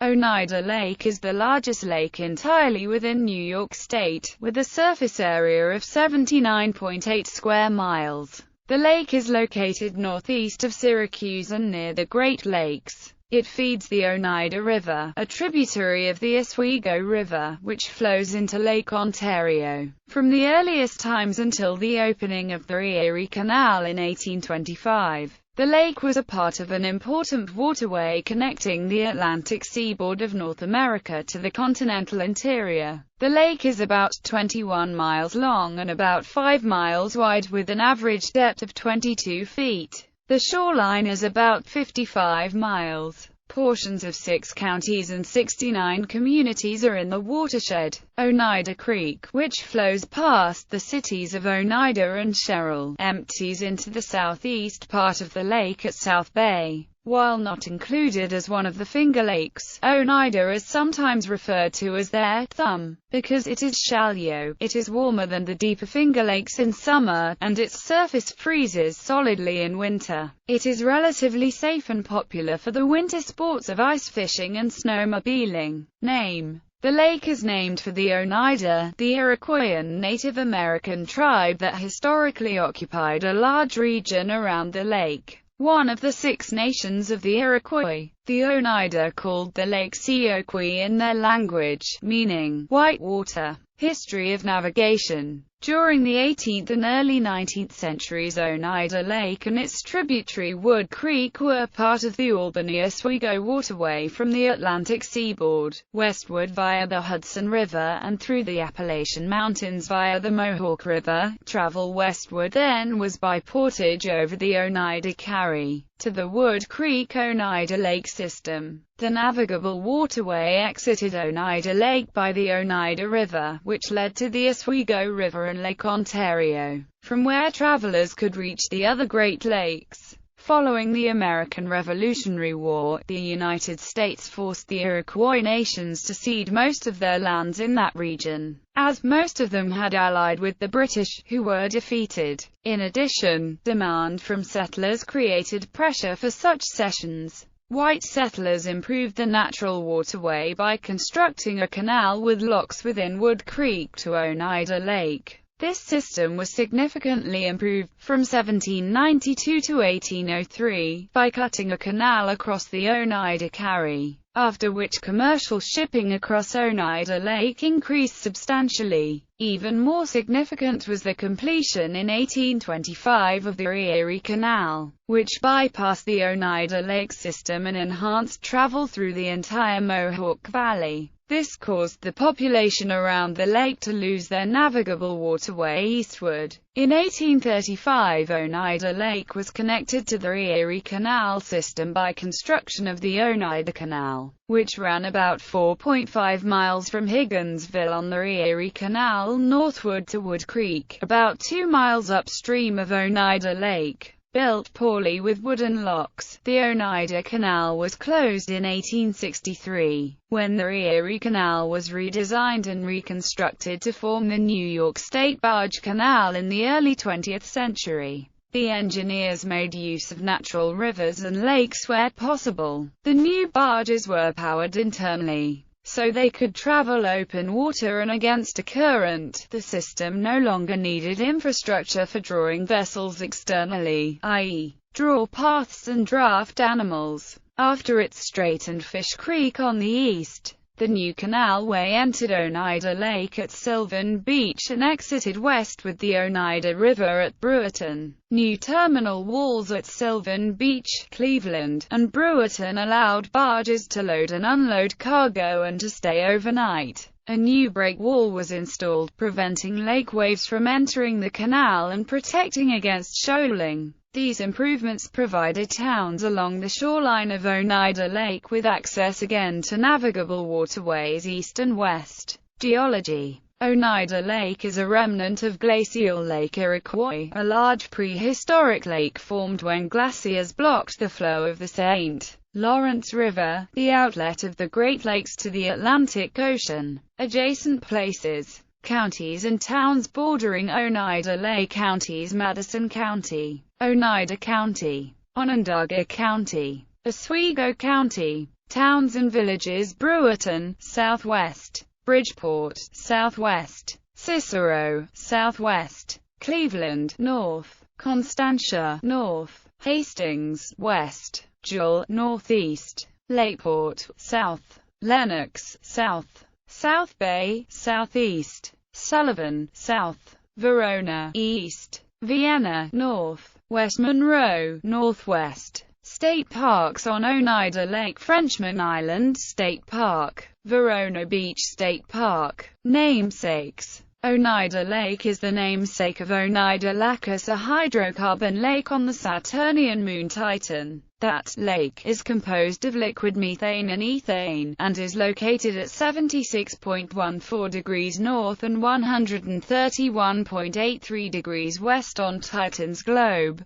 Oneida Lake is the largest lake entirely within New York State, with a surface area of 79.8 square miles. The lake is located northeast of Syracuse and near the Great Lakes. It feeds the Oneida River, a tributary of the Oswego River, which flows into Lake Ontario. From the earliest times until the opening of the Erie Canal in 1825, the lake was a part of an important waterway connecting the Atlantic seaboard of North America to the continental interior. The lake is about 21 miles long and about 5 miles wide, with an average depth of 22 feet. The shoreline is about 55 miles. Portions of 6 counties and 69 communities are in the watershed. Oneida Creek, which flows past the cities of Oneida and Sherrill, empties into the southeast part of the lake at South Bay. While not included as one of the Finger Lakes, Oneida is sometimes referred to as their thumb, because it is shallow. It is warmer than the deeper Finger Lakes in summer, and its surface freezes solidly in winter. It is relatively safe and popular for the winter sports of ice fishing and snowmobiling. Name: the lake is named for the Oneida, the Iroquoian Native American tribe that historically occupied a large region around the lake. One of the 6 nations of the Iroquois. The Oneida called the lake Seoquee in their language, meaning white water. History of navigation. During the 18th and early 19th centuries, Oneida Lake and its tributary Wood Creek were part of the Albany-Oswego waterway from the Atlantic seaboard, westward via the Hudson River and through the Appalachian Mountains via the Mohawk River. Travel westward then was by portage over the Oneida Carry to the Wood Creek-Oneida Lake system. The navigable waterway exited Oneida Lake by the Oneida River, which led to the Oswego River and Lake Ontario, from where travelers could reach the other Great Lakes. Following the American Revolutionary War, the United States forced the Iroquois nations to cede most of their lands in that region, as most of them had allied with the British, who were defeated. In addition, demand from settlers created pressure for such cessions. White settlers improved the natural waterway by constructing a canal with locks within Wood Creek to Oneida Lake. This system was significantly improved, from 1792 to 1803, by cutting a canal across the Oneida Carry, after which commercial shipping across Oneida Lake increased substantially. Even more significant was the completion in 1825 of the Erie Canal, which bypassed the Oneida Lake system and enhanced travel through the entire Mohawk Valley. This caused the population around the lake to lose their navigable waterway eastward. In 1835, Oneida Lake was connected to the Erie Canal system by construction of the Oneida Canal, which ran about 4.5 miles from Higginsville on the Erie Canal northward to Wood Creek, about 2 miles upstream of Oneida Lake. Built poorly with wooden locks, the Oneida Canal was closed in 1863, when the Erie Canal was redesigned and reconstructed to form the New York State Barge Canal in the early 20th century. The engineers made use of natural rivers and lakes where possible. The new barges were powered internally, so they could travel open water and against a current. The system no longer needed infrastructure for drawing vessels externally, i.e., draw paths and draft animals. After it straightened Fish Creek on the east, the new canalway entered Oneida Lake at Sylvan Beach and exited west with the Oneida River at Brewerton. New terminal walls at Sylvan Beach, Cleveland, and Brewerton allowed barges to load and unload cargo and to stay overnight. A new break wall was installed, preventing lake waves from entering the canal and protecting against shoaling. These improvements provided towns along the shoreline of Oneida Lake with access again to navigable waterways east and west. Geology. Oneida Lake is a remnant of glacial Lake Iroquois, a large prehistoric lake formed when glaciers blocked the flow of the St. Lawrence River, the outlet of the Great Lakes to the Atlantic Ocean. Adjacent places. Counties and towns bordering Oneida Lake counties: Madison County, Oneida County, Onondaga County, Oswego County, Towns and villages: Brewerton, southwest; Bridgeport, southwest; Cicero, southwest; Cleveland, north; Constantia, north; Hastings, west; Jewell, northeast; Lakeport, south; Lenox, south; South Bay, southeast; Sullivan, south; Verona, east; Vienna, north; West Monroe, northwest. State parks on Oneida Lake: Frenchman Island State Park, Verona Beach State Park. Namesakes: Oneida Lake is the namesake of Oneida Lacus, a hydrocarbon lake on the Saturnian moon Titan. That lake is composed of liquid methane and ethane, and is located at 76.14 degrees north and 131.83 degrees west on Titan's globe.